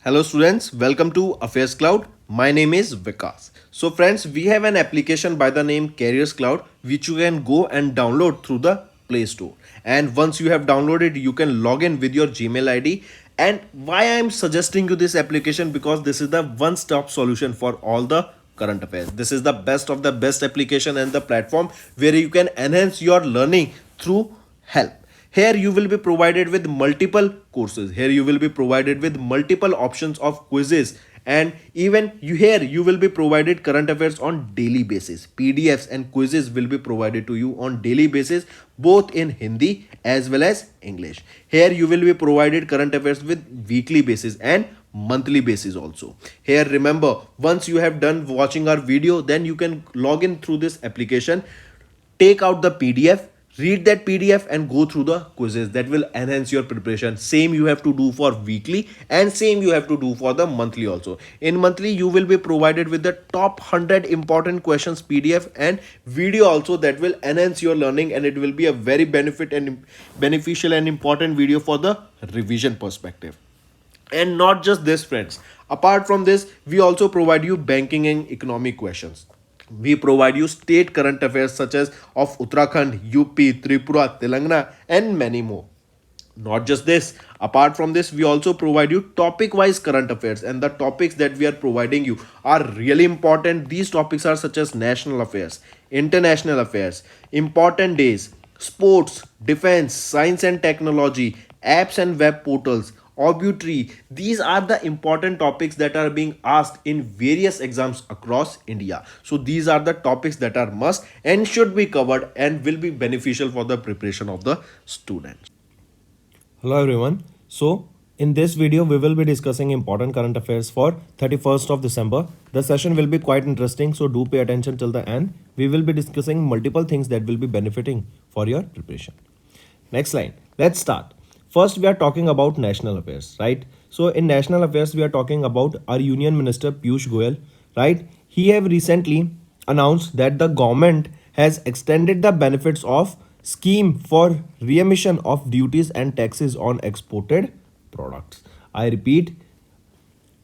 Hello students, welcome to Affairs Cloud. My name is Vikas. So friends, we have an application by the name Careers Cloud which you can go and download through the Play Store. And once you have downloaded, you can log in with your Gmail ID. And why I am suggesting you this application, because this is the one-stop solution for all the current affairs. This is the best of the best application and the platform where you can enhance your learning through help. Here you will be provided with multiple courses. Here you will be provided with multiple options of quizzes, and even you will be provided current affairs on daily basis. PDFs and quizzes will be provided to you on daily basis, both in Hindi as well as English. Here you will be provided current affairs with weekly basis and monthly basis also. Here remember, once you have done watching our video, then you can log in through this application, take out the PDF, read that PDF and go through the quizzes that will enhance your preparation. Same you have to do for weekly and same you have to do for the monthly also. In monthly you will be provided with the top 100 important questions PDF and video also that will enhance your learning, and it will be a very beneficial and important video for the revision perspective. And not just this friends, apart from this we also provide you banking and economic questions. We provide you state current affairs such as of Uttarakhand, UP, Tripura, Telangana, and many more. Not just this, apart from this we also provide you topic wise current affairs, and the topics that we are providing you are really important. These topics are such as national affairs, international affairs, important days, sports, defense, science and technology, apps and web portals, obituary. These are the important topics that are being asked in various exams across India. So these are the topics that are must and should be covered and will be beneficial for the preparation of the students. Hello everyone. So in this video we will be discussing important current affairs for 31st of December. The session will be quite interesting, so do pay attention till the end. We will be discussing multiple things that will be benefiting for your preparation. Next line. Let's start. First we are talking about national affairs, right? So in national affairs we are talking about our Union Minister Piyush Goyal, right? He have recently announced that the government has extended the benefits of scheme for remission of duties and taxes on exported products. I repeat,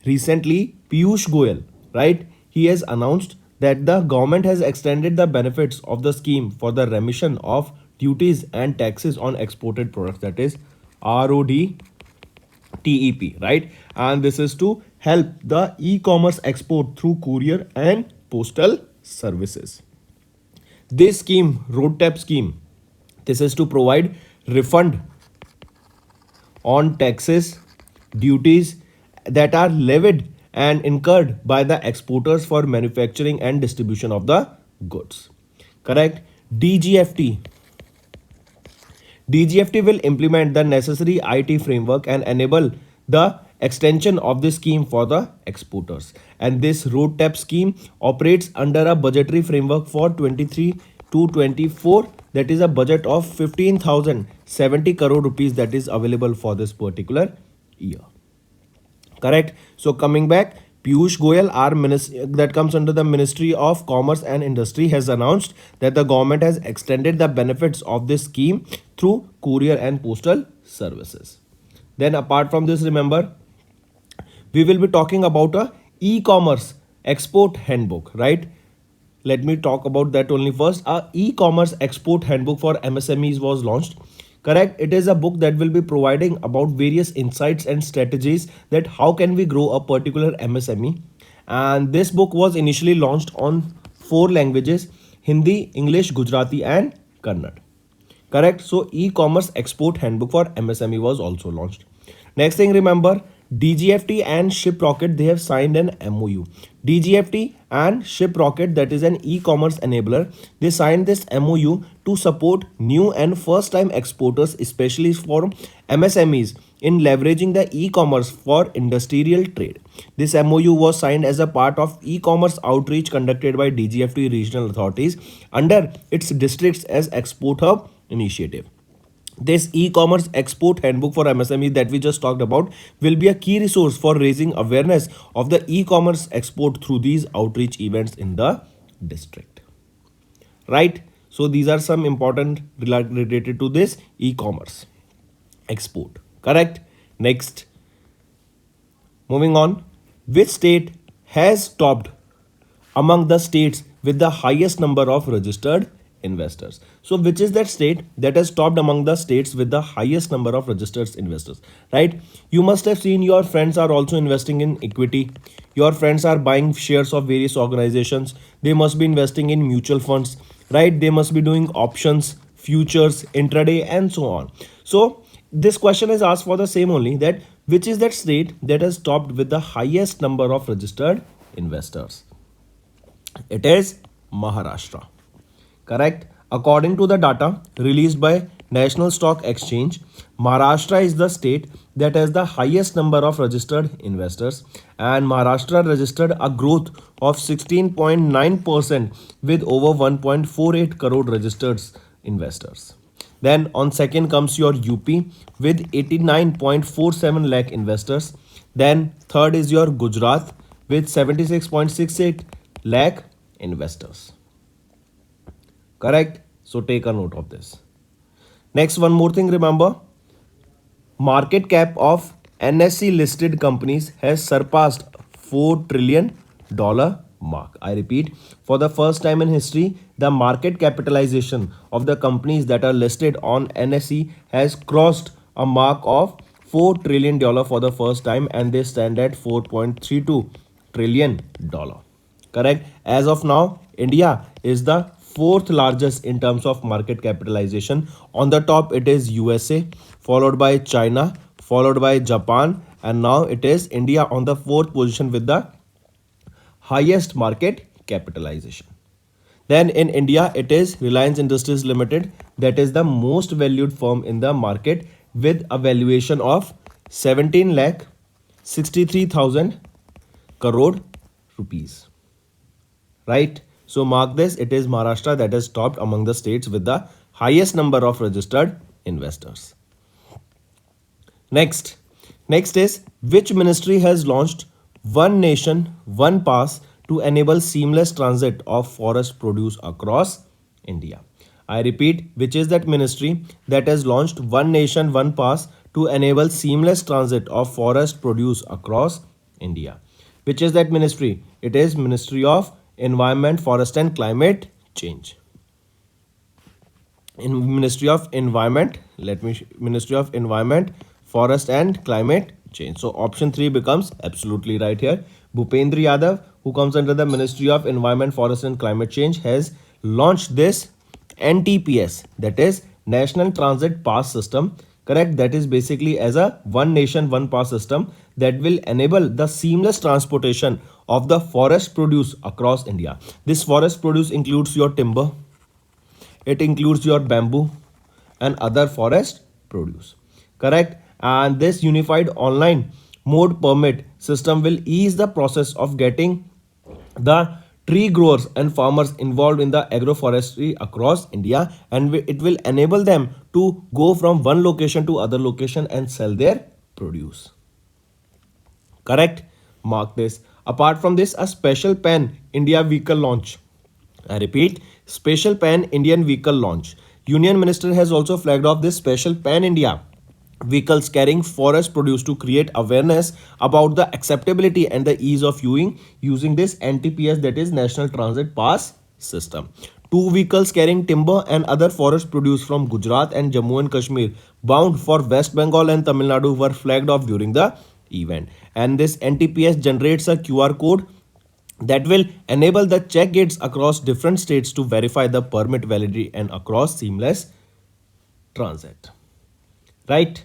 recently Piyush Goyal, right? He has announced that the government has extended the benefits of the scheme for the remission of duties and taxes on exported products, that is RODTEP, right? And this is to help the e-commerce export through courier and postal services. This scheme, RoadTap scheme, this is to provide refund on taxes, duties that are levied and incurred by the exporters for manufacturing and distribution of the goods. Correct? DGFT. DGFT will implement the necessary IT framework and enable the extension of the scheme for the exporters. And this RoadTap scheme operates under a budgetary framework for 23 to 24, that is a budget of 15,070 crore rupees that is available for this particular year. Correct? So coming back, Piyush Goyal, our minister that comes under the Ministry of Commerce and Industry, has announced that the government has extended the benefits of this scheme through courier and postal services. Then apart from this, remember, we will be talking about a e-commerce export handbook, right? Let me talk about that only first. A e-commerce export handbook for MSMEs was launched. Correct? It is a book that will be providing about various insights and strategies that how can we grow a particular MSME. And this book was initially launched on 4 languages: Hindi, English, Gujarati and Kannada. Correct? So e-commerce export handbook for MSME was also launched. Next thing, remember, DGFT and ShipRocket, they have signed an MOU. DGFT and ShipRocket, that is an e-commerce enabler, they signed this MOU to support new and first time exporters, especially for MSMEs, in leveraging the e-commerce for industrial trade. This MOU was signed as a part of e-commerce outreach conducted by DGFT regional authorities under its districts as Export Hub initiative. This e-commerce export handbook for MSME that we just talked about will be a key resource for raising awareness of the e-commerce export through these outreach events in the district. Right? So these are some important related to this e-commerce export. Correct? Next. Moving on, which state has topped among the states with the highest number of registered investors? So, which is that state that has topped among the states with the highest number of registered investors? Right? You must have seen your friends are also investing in equity. Your friends are buying shares of various organizations. They must be investing in mutual funds, right? They must be doing options, futures, intraday, and so on. So, this question is asked for the same only, that which is that state that has topped with the highest number of registered investors? It is Maharashtra. Correct. According to the data released by National Stock Exchange, Maharashtra is the state that has the highest number of registered investors, and Maharashtra registered a growth of 16.9% with over 1.48 crore registered investors. Then on second comes your UP with 89.47 lakh investors. Then third is your Gujarat with 76.68 lakh investors. Correct? So take a note of this. Next, one more thing, remember, market cap of NSE listed companies has surpassed $4 trillion mark. I repeat, for the first time in history, the market capitalization of the companies that are listed on NSE has crossed a mark of $4 trillion for the first time, and they stand at $4.32 trillion. Correct? As of now, India is the fourth largest in terms of market capitalization. On the top, it is USA, followed by China, followed by Japan, and now it is India on the fourth position with the highest market capitalization. Then in India, it is Reliance Industries Limited that is the most valued firm in the market with a valuation of 17 lakh 63,000 crore rupees. Right? So mark this, it is Maharashtra that has topped among the states with the highest number of registered investors. Next is, which ministry has launched One Nation, One Pass to enable seamless transit of forest produce across India? I repeat, which is that ministry that has launched One Nation, One Pass to enable seamless transit of forest produce across India? Which is that ministry? It is Ministry of Environment, Forest and Climate Change. In Ministry of Environment, Ministry of Environment, Forest and Climate Change. So option 3 becomes absolutely right here. Bhupendra Yadav, who comes under the Ministry of Environment, Forest and Climate Change, has launched this NTPS, that is National Transit Pass System. Correct? That is basically as a One Nation, One Pass system that will enable the seamless transportation of the forest produce across India. This forest produce includes your timber, it includes your bamboo and other forest produce. Correct? And this unified online mode permit system will ease the process of getting the tree growers and farmers involved in the agroforestry across India, and it will enable them to go from one location to other location and sell their produce. Correct? Mark this. Apart from this, a special pan India vehicle launch. I repeat, special pan Indian vehicle launch. Union Minister has also flagged off this special pan India vehicles carrying forest produce to create awareness about the acceptability and the ease of using this NTPS, that is National Transit Pass system. Two vehicles carrying timber and other forest produce from Gujarat and Jammu and Kashmir bound for West Bengal and Tamil Nadu were flagged off during the event. And this NTPS generates a QR code that will enable the check gates across different states to verify the permit validity and across seamless transit. Right?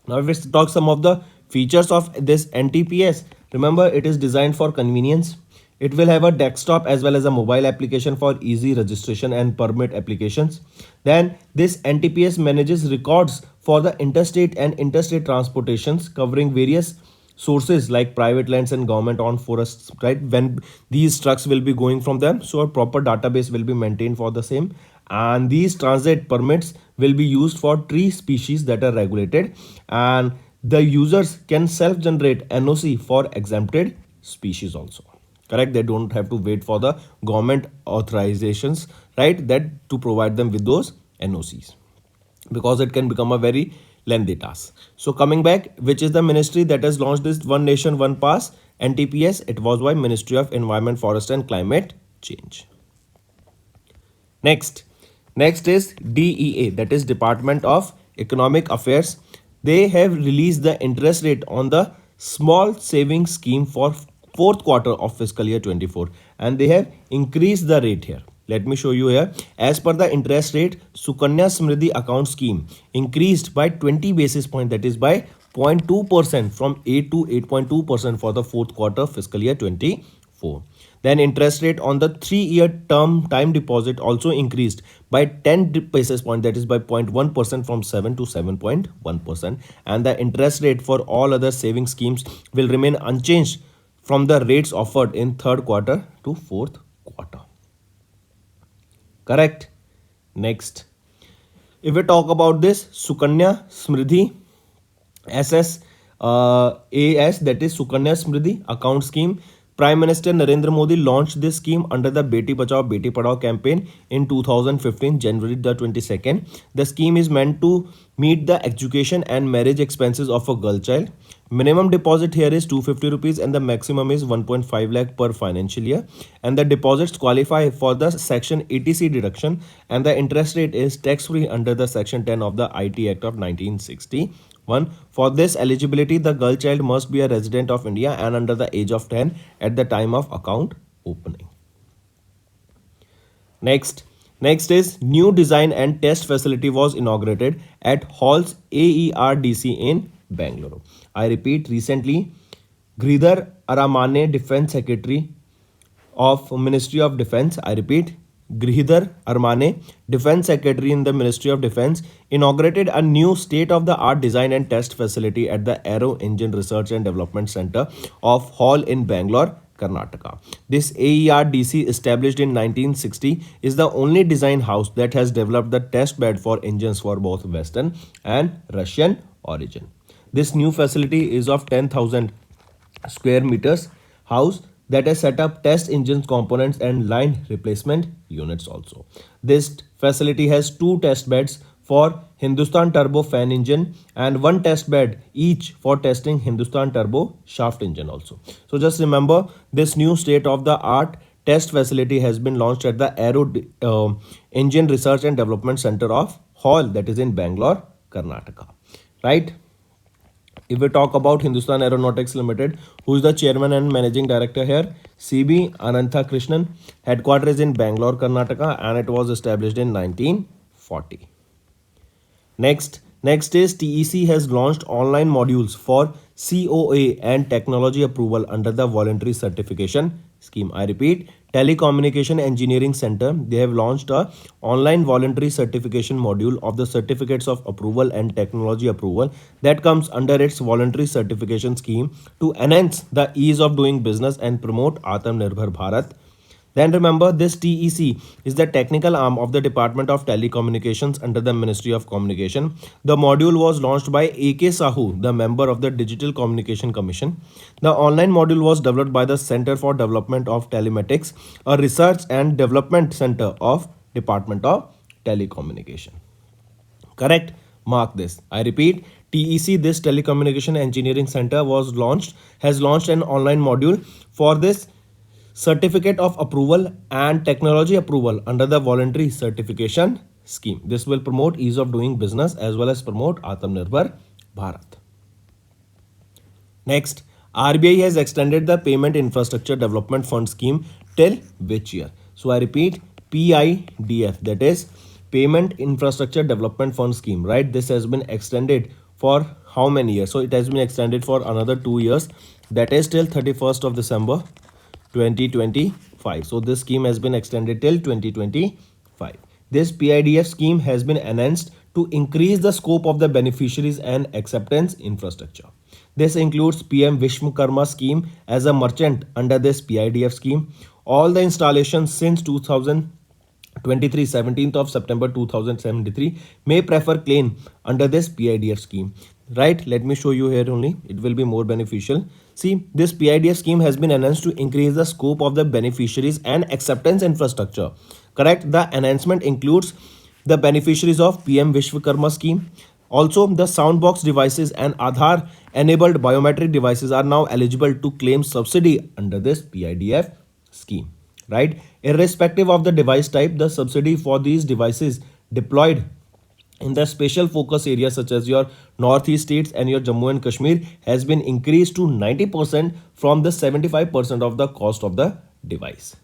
Now, if we talk some of the features of this NTPS, remember it is designed for convenience. It will have a desktop as well as a mobile application for easy registration and permit applications. Then this NTPS manages records for the interstate and interstate transportations covering various sources like private lands and government owned forests, right? When these trucks will be going from them, so a proper database will be maintained for the same, and these transit permits will be used for tree species that are regulated, and the users can self generate NOC for exempted species also. Correct? They don't have to wait for the government authorizations, right, that to provide them with those NOCs, because it can become a very lengthy task. So coming back, which is the ministry that has launched this One Nation One Pass NTPS? It was by Ministry of Environment, Forest and Climate Change. Next is DEA, that is Department of Economic Affairs. They have released the interest rate on the small savings scheme for fourth quarter of fiscal year 24, and they have increased the rate here. Let me show you here. As per the interest rate, Sukanya Smriddhi account scheme increased by 20 basis point, that is by 0.2% from 8 to 8.2% for the fourth quarter fiscal year 24. Then interest rate on the 3-year term time deposit also increased by 10 basis point, that is by 0.1% from 7 to 7.1%. And the interest rate for all other saving schemes will remain unchanged from the rates offered in third quarter to fourth quarter. Correct. Next, if we talk about this Sukanya Smriddhi AS, that is Sukanya Smriddhi account scheme, Prime Minister Narendra Modi launched this scheme under the Beti Bachao Beti Padhao campaign in 2015, January the 22nd. The scheme is meant to meet the education and marriage expenses of a girl child. Minimum deposit here is 250 rupees and the maximum is 1.5 lakh per financial year. And the deposits qualify for the Section 80C deduction, and the interest rate is tax-free under the Section 10 of the IT Act of 1961. For this eligibility, the girl child must be a resident of India and under the age of 10 at the time of account opening. Next is new design and test facility was inaugurated at Halls AERDC in Bangalore. I repeat, recently, Giridhar Aramane, Defense Secretary of Ministry of Defense, I repeat, Giridhar Aramane, Defense Secretary in the Ministry of Defense, inaugurated a new state-of-the-art design and test facility at the Aero Engine Research and Development Center of Hall in Bangalore, Karnataka. This AERDC, established in 1960, is the only design house that has developed the test bed for engines for both Western and Russian origin. This new facility is of 10,000 square meters house that has set up test engines components and line replacement units also. This facility has 2 test beds for Hindustan Turbo fan engine and 1 test bed each for testing Hindustan Turbo shaft engine also. So just remember, this new state-of-the-art test facility has been launched at the Aero Engine Research and Development Center of Hall, that is in Bangalore, Karnataka. Right? If we talk about Hindustan Aeronautics Limited, who is the chairman and managing director here? CB Anantha Krishnan. Headquarters is in Bangalore, Karnataka, and it was established in 1940. Next is TEC has launched online modules for COA and technology approval under the voluntary certification scheme. I repeat, Telecommunication Engineering Center, they have launched a online voluntary certification module of the certificates of approval and technology approval that comes under its voluntary certification scheme to enhance the ease of doing business and promote Atmanirbhar Bharat. Then remember, this TEC is the technical arm of the Department of Telecommunications under the Ministry of Communication. The module was launched by A.K. Sahu, the member of the Digital Communication Commission. The online module was developed by the Center for Development of Telematics, a research and development center of Department of Telecommunication. Correct? Mark this. I repeat, TEC, this Telecommunication Engineering Center has launched an online module for this certificate of approval and technology approval under the voluntary certification scheme. This will promote ease of doing business as well as promote Atmanirbhar Bharat. Next, RBI has extended the Payment Infrastructure Development Fund scheme till which year? So I repeat, PIDF, that is Payment Infrastructure Development Fund scheme, right? This has been extended for how many years? So it has been extended for another 2 years, that is till 31st of December 2025. So this scheme has been extended till 2025. This PIDF scheme has been enhanced to increase the scope of the beneficiaries and acceptance infrastructure. This includes PM Vishwakarma scheme as a merchant under this PIDF scheme. All the installations since 2023, 17th of September 2073 may prefer claim under this PIDF scheme. Right, let me show you here only, it will be more beneficial. See, this PIDF scheme has been enhanced to increase the scope of the beneficiaries and acceptance infrastructure. Correct, the enhancement includes the beneficiaries of PM Vishwakarma scheme, Also, the Soundbox devices and Aadhaar enabled biometric devices are now eligible to claim subsidy under this PIDF scheme, right? Irrespective of the device type, the subsidy for these devices deployed in the special focus areas such as your northeast states and your Jammu and Kashmir has been increased to 90% from the 75% of the cost of the device.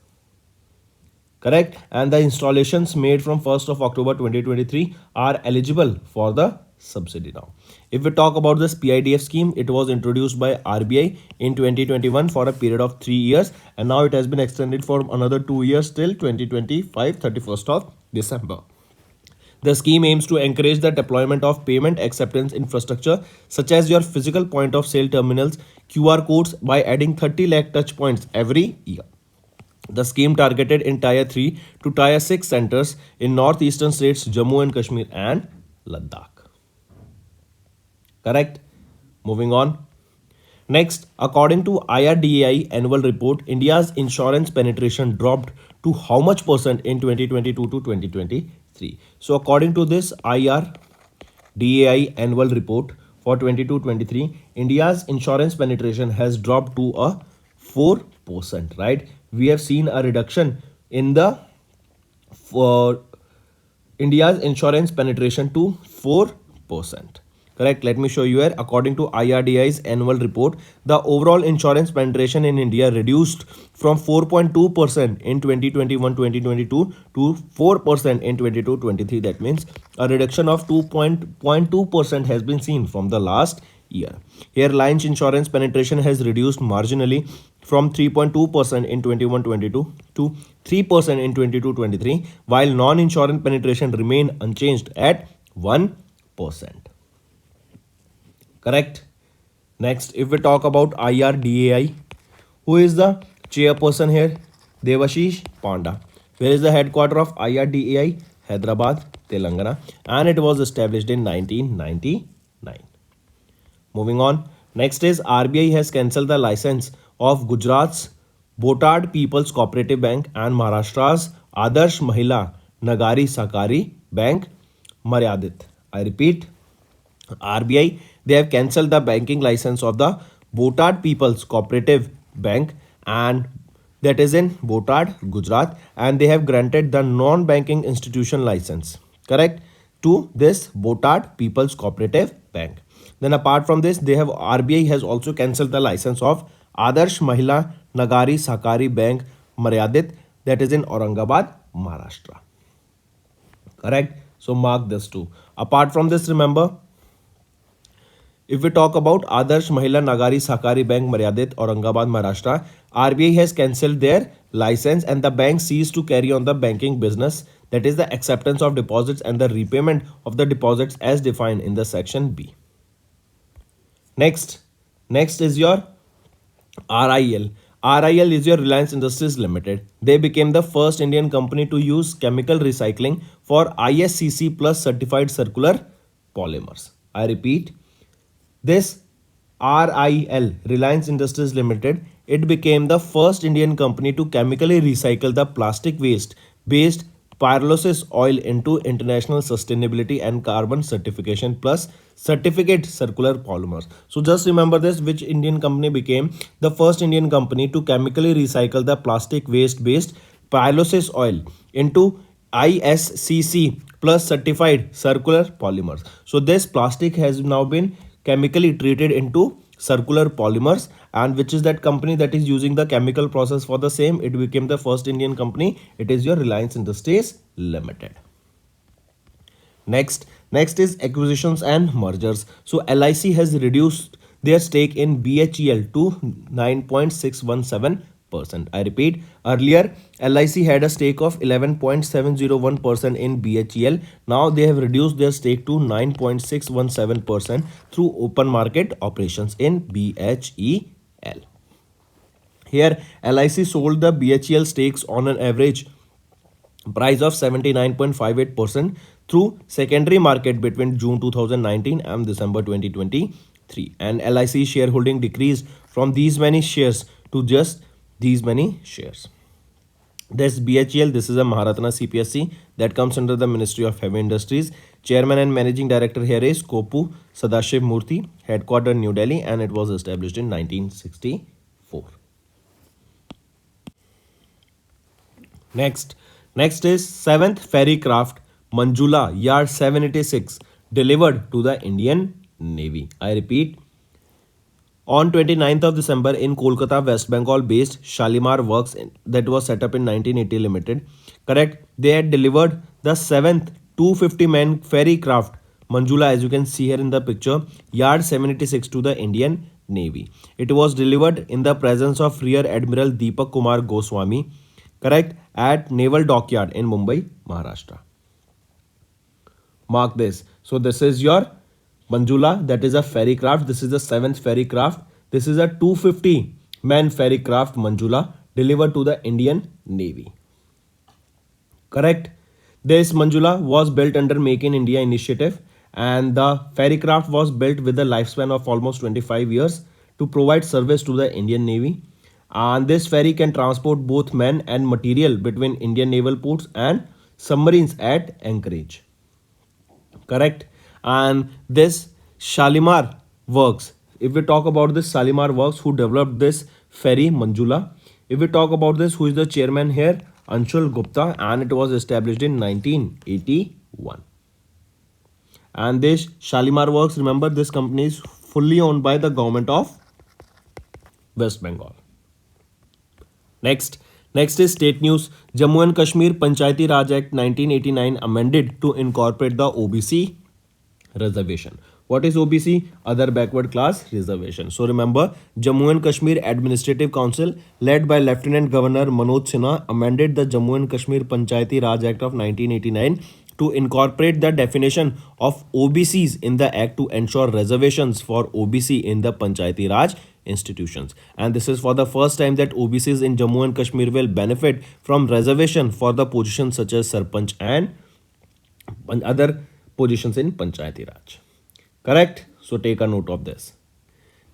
Correct? And the installations made from 1st of October 2023 are eligible for the subsidy now. If we talk about this PIDF scheme, it was introduced by RBI in 2021 for a period of 3 years, and now it has been extended for another 2 years till 2025 31st of December. The scheme aims to encourage the deployment of payment acceptance infrastructure such as your physical point of sale terminals, QR codes by adding 30 lakh touch points every year. The scheme targeted in Tier 3 to Tier 6 centers in northeastern states Jammu and Kashmir and Ladakh. Correct? Moving on. Next, according to IRDAI annual report, India's insurance penetration dropped to how much percent in 2022 to 2023? So according to this IRDAI annual report for 22-23, India's insurance penetration has dropped to a 4%, right? We have seen a reduction in the for India's insurance penetration to 4%. Correct. Let me show you here. According to IRDAI's annual report, the overall insurance penetration in India reduced from 4.2% in 2021-2022 to 4% in 22-23. That means a reduction of 2.2% has been seen from the last year. Here, Reliance insurance penetration has reduced marginally from 3.2% in 21-22 to 3% in 22-23, while non-insurance penetration remained unchanged at 1%. Correct. Next, if we talk about IRDAI, who is the chairperson here? Devashish Panda. Where is the headquarter of IRDAI? Hyderabad, Telangana, and it was established in 1999. Moving on. Next is RBI has cancelled the license of Gujarat's Botad People's Cooperative Bank and Maharashtra's Adarsh Mahila Nagari Sakari Bank Maryadit. I repeat, RBI, they have cancelled the banking license of the Botad People's Cooperative Bank, and that is in Botad, Gujarat, and they have granted the non-banking institution license, correct, to this Botad People's Cooperative Bank. Then apart from this, they have RBI has also cancelled the license of Adarsh Mahila Nagari Sakari Bank Maryadit, that is in Aurangabad, Maharashtra. Correct. So mark this too. Apart from this, remember, if we talk about Adarsh Mahila Nagari Sakari Bank Maryadit, Aurangabad, Maharashtra, RBI has cancelled their license and the bank ceased to carry on the banking business, that is the acceptance of deposits and the repayment of the deposits as defined in the section B. Next is your RIL. RIL is your Reliance Industries Limited. They became the first Indian company to use chemical recycling for ISCC Plus certified circular polymers. I repeat, this RIL, Reliance Industries Limited, it became the first Indian company to chemically recycle the plastic waste based pyrolysis oil into international sustainability and carbon certification plus certificate circular polymers. So just remember this, which Indian company became the first Indian company to chemically recycle the plastic waste based pyrolysis oil into ISCC plus certified circular polymers. So this plastic has now been chemically treated into circular polymers, and which is that company that is using the chemical process for the same. It became the first Indian company. It is your Reliance Industries Limited. Next is acquisitions and mergers. So LIC has reduced their stake in BHEL to 9.617%. I repeat, earlier LIC had a stake of 11.701% in BHEL. Now they have reduced their stake to 9.617% through open market operations in BHEL. Here LIC sold the BHEL stakes on an average price of 79.58% through secondary market between June 2019 and December 2023, and LIC shareholding decreased from these many shares to just these many shares. This BHEL, this is a Maharatna CPSC that comes under the Ministry of Heavy Industries. Chairman and Managing Director here is Kopu Sadashiv Murthy, headquartered New Delhi, and it was established in 1964. Next is 7th ferry craft Manjula Yard 786 delivered to the Indian Navy. I repeat, on 29th of December in Kolkata, West Bengal based Shalimar Works that was set up in 1980 Limited. Correct? They had delivered the 7th 250 man ferry craft Manjula, as you can see here in the picture, Yard 786 to the Indian Navy. It was delivered in the presence of Rear Admiral Deepak Kumar Goswami, correct, at Naval Dockyard in Mumbai, Maharashtra. Mark this. So this is your Manjula, that is a ferry craft. This is the 7th ferry craft. This is a 250 man ferry craft Manjula delivered to the Indian Navy. Correct. This Manjula was built under Make in India initiative, and the ferry craft was built with a lifespan of almost 25 years to provide service to the Indian Navy. And this ferry can transport both men and material between Indian naval ports and submarines at Anchorage. Correct. And this Shalimar Works, if we talk about this Shalimar Works, who developed this ferry Manjula, if we talk about this, who is the chairman here, Anshul Gupta, and it was established in 1981. And this Shalimar Works, remember, this company is fully owned by the government of West Bengal. Next is state news. Jammu and Kashmir Panchayati Raj Act 1989 amended to incorporate the OBC reservation. What is OBC? Other backward class reservation. So remember, Jammu and Kashmir Administrative Council led by Lieutenant Governor Manoj Sinha amended the Jammu and Kashmir Panchayati Raj Act of 1989 to incorporate the definition of OBCs in the act to ensure reservations for OBC in the Panchayati Raj institutions. And this is for the first time that OBCs in Jammu and Kashmir will benefit from reservation for the positions such as Sarpanch and other positions in Panchayati Raj. Correct? So take a note of this.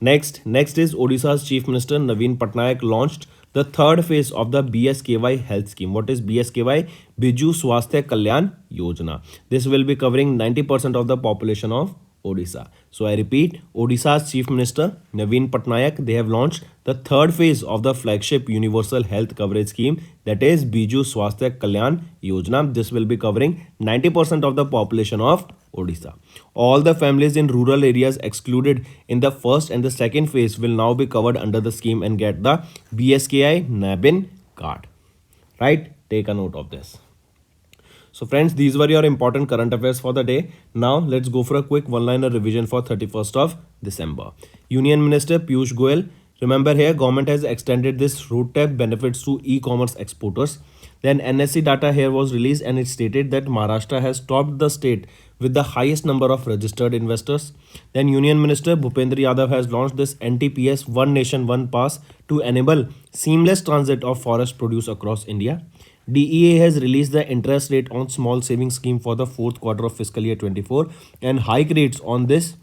Next is Odisha's Chief Minister Naveen Patnaik launched the third phase of the BSKY health scheme. What is BSKY? Biju Swasthya Kalyan Yojana. This will be covering 90% of the population of Odisha. So I repeat, Odisha's Chief Minister Naveen Patnaik, they have launched the third phase of the flagship universal health coverage scheme, that is Biju Swasthya Kalyan Yojana. This will be covering 90% of the population of Odisha. All the families in rural areas excluded in the first and the second phase will now be covered under the scheme and get the BSKY NABIN card. Right? Take a note of this. So friends, these were your important current affairs for the day. Now let's go for a quick one-liner revision for 31st of December. Union Minister Piyush Goyal, remember here government has extended this road tax benefits to e-commerce exporters. Then NSE data here was released and it stated that Maharashtra has topped the state with the highest number of registered investors. Then Union Minister Bhupendra Yadav has launched this NTPS One Nation One Pass to enable seamless transit of forest produce across India. DEA has released the interest rate on small savings scheme for the fourth quarter of fiscal year 24 and hike rates on this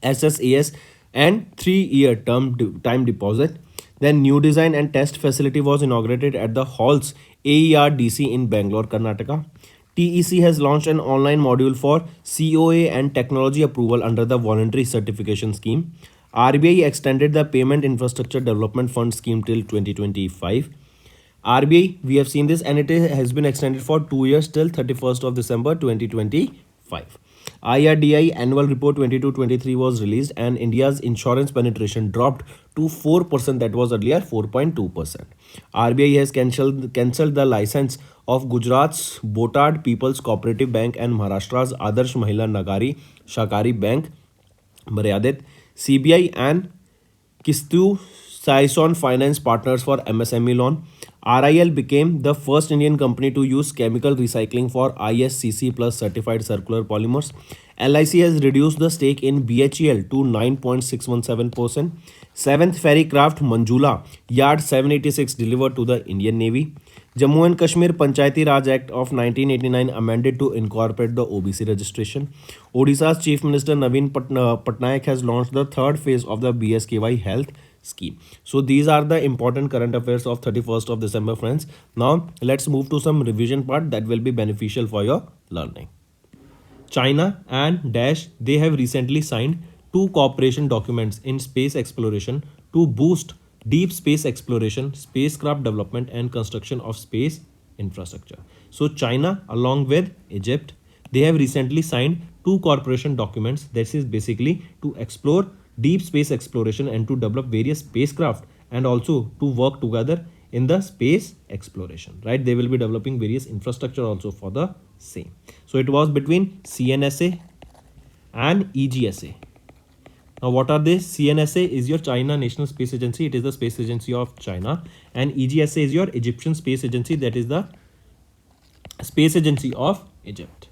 SSAS and 3-year time deposit. Then new design and test facility was inaugurated at the Halls AERDC in Bangalore, Karnataka. TEC has launched an online module for COA and technology approval under the voluntary certification scheme. RBI extended the payment infrastructure development fund scheme till 2025. RBI, we have seen this and it has been extended for 2 years till 31st of December 2025. IRDI annual report 22-23 was released and India's insurance penetration dropped to 4%, that was earlier 4.2%. RBI has cancelled the license of Gujarat's Botad People's Cooperative Bank and Maharashtra's Adarsh Mahila Nagari Shakari Bank Maryadit. CBI and Kistu Saison Finance partners for MSME loan. RIL became the first Indian company to use chemical recycling for ISCC plus certified circular polymers. LIC has reduced the stake in BHEL to 9.617%. 7th ferry craft Manjula Yard 786 delivered to the Indian Navy. Jammu and Kashmir Panchayati Raj Act of 1989 amended to incorporate the OBC registration. Odisha's Chief Minister Naveen Patnaik has launched the third phase of the BSKY health scheme. So these are the important current affairs of 31st of December, friends. Now let's move to some revision part that will be beneficial for your learning. China and Dash, they have recently signed two cooperation documents in space exploration to boost deep space exploration, spacecraft development and construction of space infrastructure. So China along with Egypt, they have recently signed two cooperation documents that is basically to explore deep space exploration and to develop various spacecraft and also to work together in the space exploration, right? They will be developing various infrastructure also for the same. So it was between CNSA and EGSA. Now what are they? CNSA is your China National Space Agency, it is the space agency of China, and EGSA is your Egyptian Space Agency, that is the space agency of Egypt.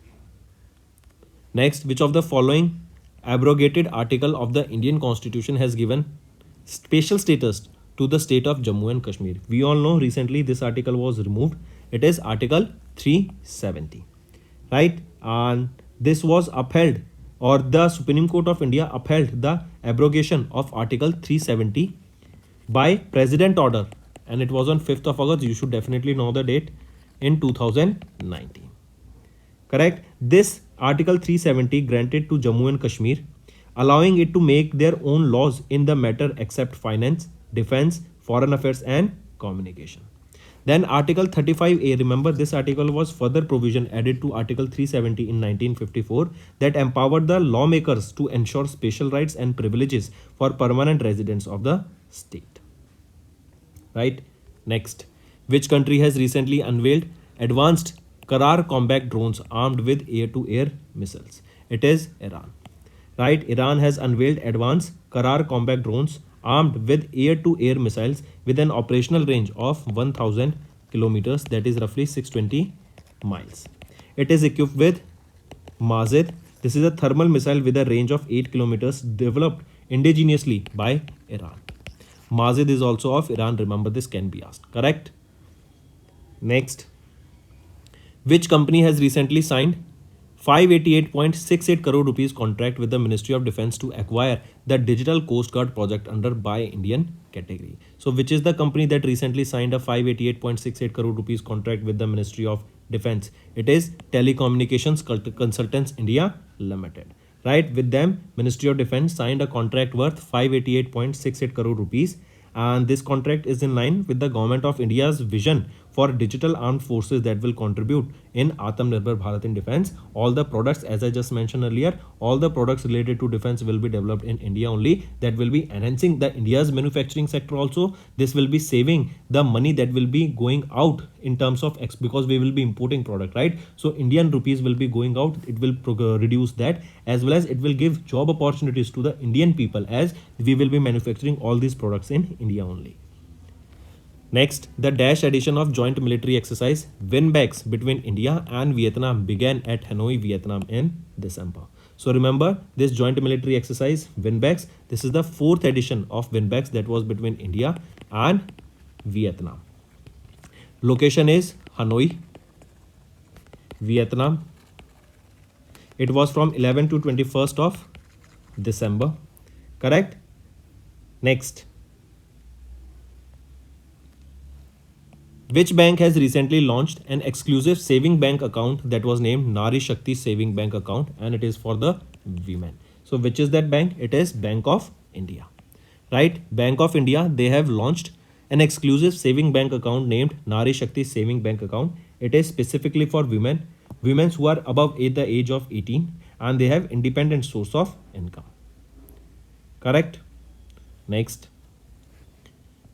Next, which of the following abrogated article of the Indian Constitution has given special status to the state of Jammu and Kashmir? We all know recently this article was removed. It is Article 370, right? And this was upheld, or the Supreme Court of India upheld the abrogation of Article 370 by President order, and it was on 5th of August. You should definitely know the date, in 2019. Correct? This Article 370 granted to Jammu and Kashmir, allowing it to make their own laws in the matter except finance, defense, foreign affairs and communication. Then Article 35A, remember this article was further provision added to Article 370 in 1954 that empowered the lawmakers to ensure special rights and privileges for permanent residents of the state. Right? Next, which country has recently unveiled advanced Karar combat drones armed with air-to-air missiles? It is Iran. Right? Iran has unveiled advanced Karar combat drones armed with air-to-air missiles with an operational range of 1000 kilometers, that is roughly 620 miles. It is equipped with Mazid. This is a thermal missile with a range of 8 kilometers developed indigenously by Iran. Mazid is also of Iran, remember this can be asked. Correct? Next, which company has recently signed 588.68 crore rupees contract with the Ministry of Defence to acquire the Digital Coast Guard project under Buy Indian category? So which is the company that recently signed a 588.68 crore rupees contract with the Ministry of Defence? It is Telecommunications Consultants India Limited. Right? With them, Ministry of Defence signed a contract worth 588.68 crore rupees, and this contract is in line with the Government of India's vision for digital armed forces that will contribute in Atmanirbhar Bharat in defense. All the products, as I just mentioned earlier, all the products related to defense will be developed in India only. That will be enhancing the India's manufacturing sector also. This will be saving the money that will be going out in terms of because we will be importing product, right? So Indian rupees will be going out. It will reduce that, as well as it will give job opportunities to the Indian people, as we will be manufacturing all these products in India only. Next, the Dash edition of joint military exercise WinBEX between India and Vietnam began at Hanoi, Vietnam in December. So remember this joint military exercise WinBEX, this is the 4th edition of WinBEX that was between India and Vietnam. Location is Hanoi, Vietnam. It was from 11 to 21st of December. Correct? Next, which bank has recently launched an exclusive saving bank account that was named Nari Shakti Saving Bank Account, and it is for the women? So which is that bank? It is Bank of India. Right? Bank of India, they have launched an exclusive saving bank account named Nari Shakti Saving Bank Account. It is specifically for women who are above the age of 18 and they have independent source of income. Correct? Next,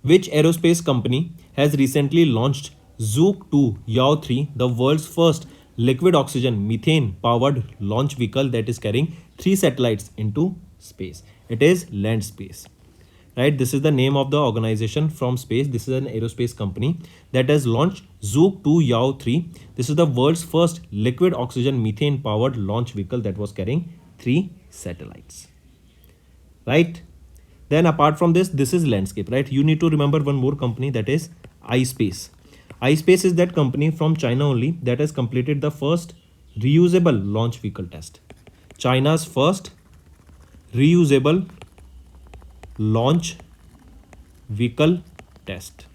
which aerospace company has recently launched Zhuk 2 Yao 3, the world's first liquid oxygen methane powered launch vehicle that is carrying 3 satellites into space? It is Landspace. Right? This is the name of the organization from space. This is an aerospace company that has launched Zhuk 2 Yao 3. This is the world's first liquid oxygen methane powered launch vehicle that was carrying 3 satellites. Right? Then apart from this, this is landscape, right? You need to remember one more company, that is iSpace. iSpace is that company from China only that has completed the first reusable launch vehicle test. China's first reusable launch vehicle test.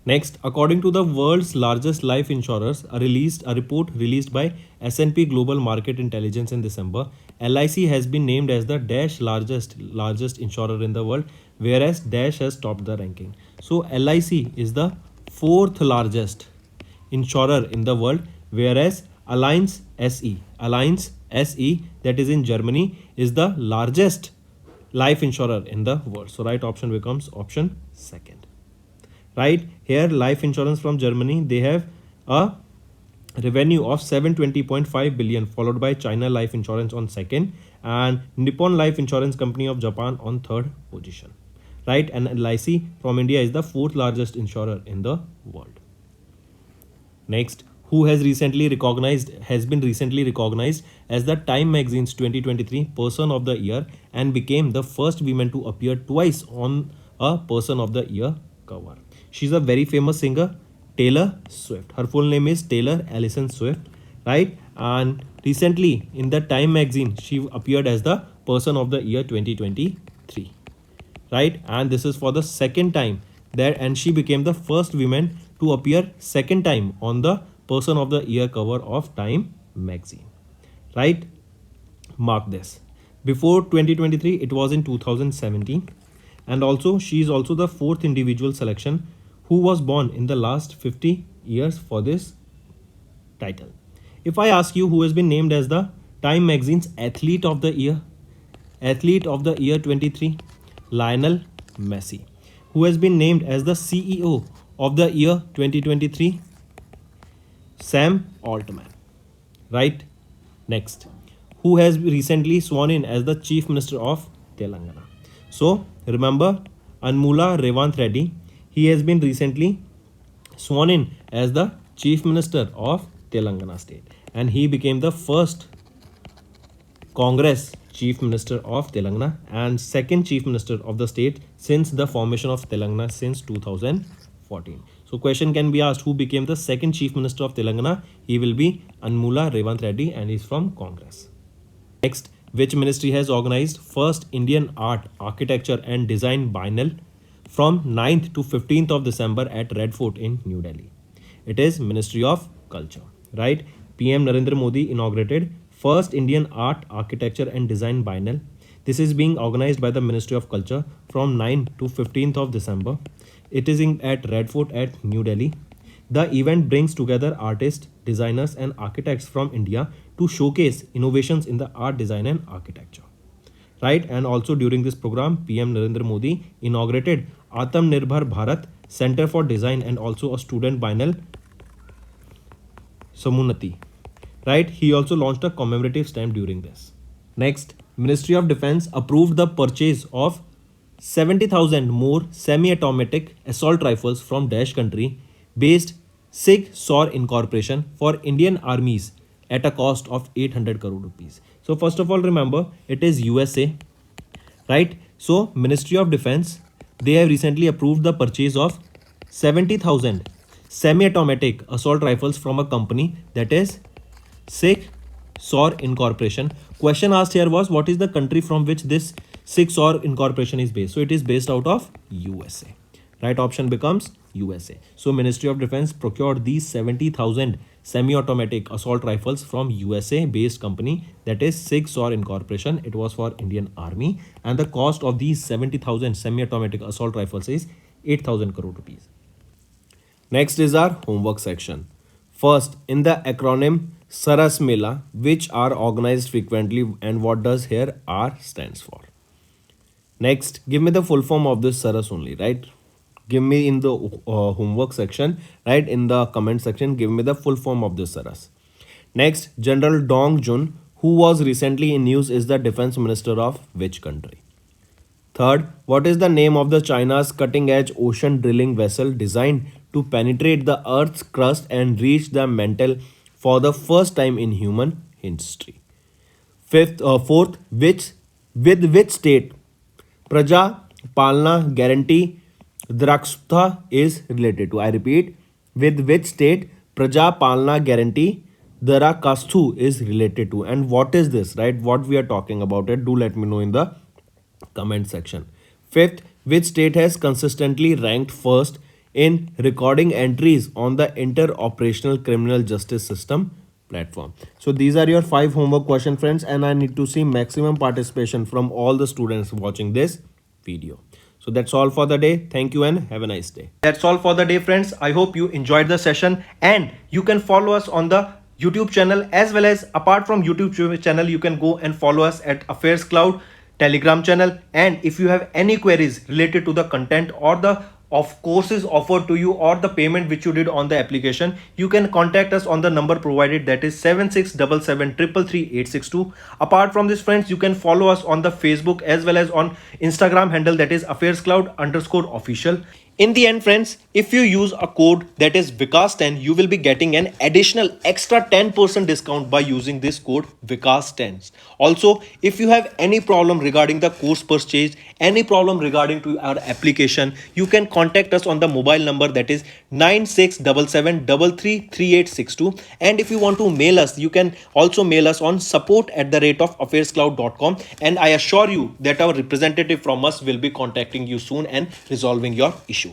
Next, according to the world's largest life insurers, a report released by S&P Global Market Intelligence in December, LIC has been named as the dash largest insurer in the world, whereas Dash has topped the ranking. So LIC is the fourth largest insurer in the world, whereas Alliance SE, that is in Germany, is the largest life insurer in the world. So right option becomes option second. Right here, life insurance from Germany, they have a revenue of 720.5 billion, followed by China Life Insurance on second and Nippon Life Insurance Company of Japan on third position. Right, and LIC from India is the fourth largest insurer in the world. Next, who has been recently recognized as the Time Magazine's 2023 Person of the Year and became the first woman to appear twice on a Person of the Year cover. She's a very famous singer, Taylor Swift. Her full name is Taylor Allison Swift, right? And recently in the Time Magazine, she appeared as the Person of the Year 2023, right? And this is for the second time there, and she became the first woman to appear second time on the Person of the Year cover of Time Magazine, right? Mark this. Before 2023, it was in 2017, and also she is also the fourth individual selection who was born in the last 50 years for this title. If I ask you who has been named as the Time Magazine's Athlete of the Year 23, Lionel Messi. Who has been named as the CEO of the Year 2023, Sam Altman. Right? Next, who has recently sworn in as the Chief Minister of Telangana? So remember Anmula Revanth Reddy. He has been recently sworn in as the Chief Minister of Telangana state, and he became the first Congress Chief Minister of Telangana and second Chief Minister of the state since the formation of Telangana since 2014. So question can be asked, who became the second Chief Minister of Telangana? He will be Anmula Revanth Reddy and is from Congress. Next, which ministry has organized first Indian Art, Architecture and Design Biennial from 9th to 15th of December at Red Fort in New Delhi? It is Ministry of Culture, right? PM Narendra Modi inaugurated first Indian Art, Architecture and Design Biennial. This is being organized by the Ministry of Culture from 9th to 15th of December. It is at Red Fort at New Delhi. The event brings together artists, designers and architects from India to showcase innovations in the art, design and architecture. Right, and also during this program, PM Narendra Modi inaugurated Atmanirbhar Bharat Center for Design and also a student biennial, Samunati. Right, he also launched a commemorative stamp during this. Next, Ministry of Defense approved the purchase of 70,000 more semi-automatic assault rifles from Dash country based SIG SOR Incorporation for Indian armies at a cost of 800 crore rupees. So first of all, remember it is USA, right? So Ministry of Defense, they have recently approved the purchase of 70,000 semi-automatic assault rifles from a company that is SIG SOR Incorporation. Question asked here was, what is the country from which this SIG SOR Incorporation is based? So it is based out of USA. Right option becomes USA. So Ministry of Defense procured these 70,000 semi-automatic assault rifles from USA based company that is SIG SOR Incorporation. It was for Indian Army and the cost of these 70,000 semi-automatic assault rifles is 8,000 crore rupees. Next is our homework section. First, in the acronym Saras Mela, which are organized frequently, and what does here R stands for. Next, give me the full form of this Saras only, right? Give me in the homework section, right? In the comment section, give me the full form of this Saras. Next, General Dong Jun, who was recently in news, is the defense minister of which country? Third, what is the name of the China's cutting-edge ocean drilling vessel designed to penetrate the Earth's crust and reach the mantle for the first time in human history? Fourth, with which state Praja Palna Guarantee Drakstha is related to. I repeat, with which state Praja Palna Guarantee Darakasthu is related to, and what is this, right? What we are talking about it, do let me know in the comment section. Fifth, which state has consistently ranked first in recording entries on the interoperational criminal justice system platform? So these are your 5 homework question, friends, and I need to see maximum participation from all the students watching this video. So that's all for the day. Thank you and have a nice day. That's all for the day, friends. I hope you enjoyed the session, and you can follow us on the YouTube channel, as well as apart from YouTube channel, you can go and follow us at Affairs Cloud Telegram channel. And if you have any queries related to the content or the of courses offered to you or the payment which you did on the application, you can contact us on the number provided, that is 7677333862. Apart from this, friends, you can follow us on the Facebook as well as on Instagram handle, that is affairscloud_official. In the end, friends, if you use a code that is Vikas10, you will be getting an additional extra 10% discount by using this code Vikas10. Also, if you have any problem regarding the course purchase, any problem regarding to our application, you can contact us on the mobile number, that is 9677333862. And if you want to mail us, you can also mail us on support@affairscloud.com, and I assure you that our representative from us will be contacting you soon and resolving your issue.